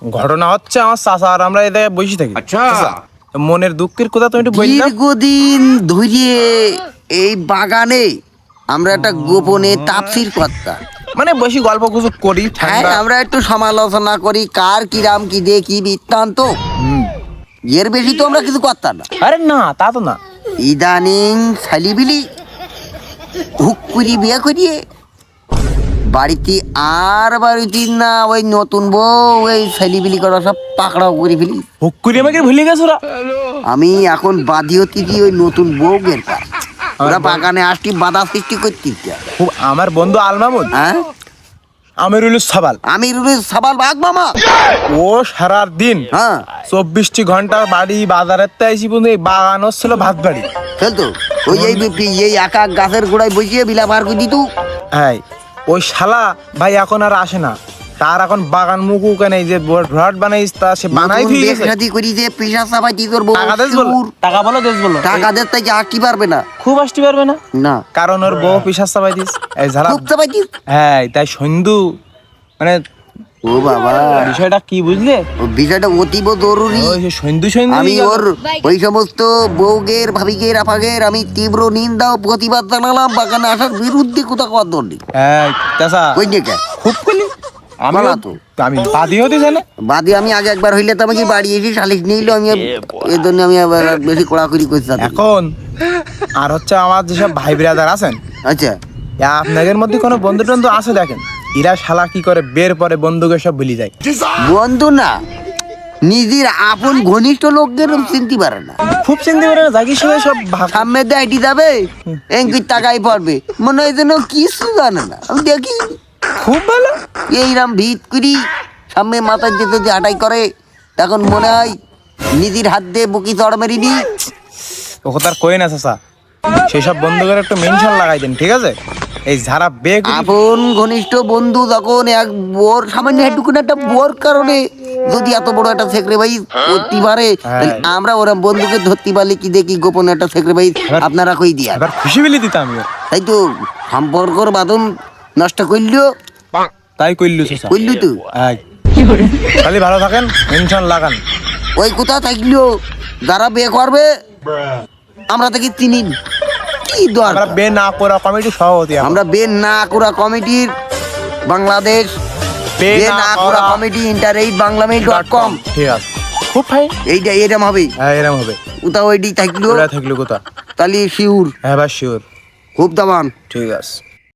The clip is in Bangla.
ঘটনা হচ্ছে আমার চাচা আর আমরা এতে বসে থাকি। আচ্ছা মনের দুঃখের কথা তুমি একটু বললাম। দীর্ঘদিন ধরে এই বাগানে আমরা একটা গোপনে তাফসীর করতাম। মানে বেশি গল্প গুজব করি, হ্যাঁ, আমরা একটু সমালোচনা করি কার কিরাম কি দে কি বৃত্তান্ত, এর বেশি তো আমরা কিছু করতাম না। আরে না, তা তো না। ইদানিং ছালিবিলি হুক করি বিয়ে করিয়ে বাড়িতে আর বাড়িতে না ওই নতুন বউ ওই ছেলিবিলি করা সব পাকড়াও করে ফেলি। হুক করে আমাকে ভুলে গেছো ওরা। আমি এখন বাদী হতে কি ওই নতুন বউ বের পার ওরা বাগানে আসটি বাধা সৃষ্টি করতে। খুব আমার বন্ধু আল মামুদ, হ্যাঁ, আমিরুল সাবাল, আমি সাবাল বাঘ মামা। ও সারা দিন হ্যাঁ 24টি ঘন্টা বাড়ি বাজারের আইসি পর্যন্ত এই বাগান হচ্ছিল ভাত বাড়ি। চলতো ওই এই একা গাছের গোড়ায় বসিয়ে বিলা পার করে দিত। হ্যাঁ, ওই শালা ভাই এখন আর আসে না। তার এখন বাগান মুখু কেন যে রড বানাইস তা সে বানাই নতুন ফিরে গেছে। বেশাদি করি যে পেশা চাপাই দি তোর বউ টাকা দেস বলো, সুর। টাকা বলো দেস বলো। টাকা দেশ থেকে আসতে পারবে না। খুব আসতে পারবে না, না কারণ ওর বউ পিসার চাপাই দিস এই ঝালা। খুব চাপাই দিস। হ্যাঁ, তাই সন্ধু মানে ও বাবা, বিষয়টা কি বুঝলে? ও বিষয়টা অতীব জরুরি। ওই যে সন্ধু সন্ধু আমি ওর ওই সমস্ত বউগের ভাবিগের আপাগের আমি তীব্র নিন্দা ও প্রতিবাদ জানালাম। বাগানে আসার বিরুদ্ধে কোথা কত নেই। হ্যাঁ চাচা, কই নে কে খুব কলি আমি বলা তো। আমি বাদী হতে জানে। বাদে আমি আগে একবার হইলে তো আমাকে বাড়ি এসে সালিশ নিইলো। আমি এর জন্য আমি আবার বেশি কোড়াকুড়ি করছি তাদের। এখন আর হচ্ছে আমার যেসব ভাই ব্রাদার আছেন, আচ্ছা, আপনাদের মধ্যে কোনো বন্ধু টন্ধু আছে দেখেন, এরা শালা কি করে বের পরে বন্ধুকে সব ভুলে যায়। বন্ধু না, নিজের আপন ঘনিষ্ঠ লোকদের চিনতে পারে না। খুব চিন্তা করে না, জাগির সঙ্গে সব সামনে দাইটি যাবে এঙ্কির টাকাই পড়বে, মনে হয় যেন কিছু জানে না। আমি দেখি খুব ভালো। এইরাম ভিত করি সামনে মাথায় যেতে যে আটাই করে, তখন মনে হয় নিজের হাত দিয়ে বুকি চড় মেরি নি। ও কথা আর কই না চাচা, সেসব বন্ধুদের একটু মেনশন লাগাই দেন, ঠিক আছে? এই যারা বেগ আপন ঘনিষ্ঠ বন্ধু যখন এক বোর সামান্য একটুকুন একটা বোর কারণে যদি এত বড় একটা সেক্রিফাইস করতে পারে, তাহলে আমরা ওরা বন্ধুকে ধরতে পারলে কি দেখি গোপনে একটা সেক্রিফাইস আপনারা কই দিয়া। এবার খুশি মিলি দিতাম আমি। তাই তো সম্পর্কর বাঁধন নষ্ট করলো, তাই কইলু চাচা, করলি তো। খালি ভালো থাকেন, মেনশন লাগান। ওই কোথা থাকলো যারা বিয়ে করবে আমরা তাকে চিনি কি আমরা দরকার। বে না করা কমিটি সভাপতি আমরা বে না করা কমিটির বাংলাদেশ বে না করা কমিটি internetabanglamil.com। ঠিক আছে, খুব ফাইন। এইটা এরম হবে, হ্যাঁ এরকম হবে। কোথাও ওইটি থাকলো ওরা থাকলো কোথা? তাহলে শিউর হ্যাঁ ভাই শিওর। খুব দামান। ঠিক আছে।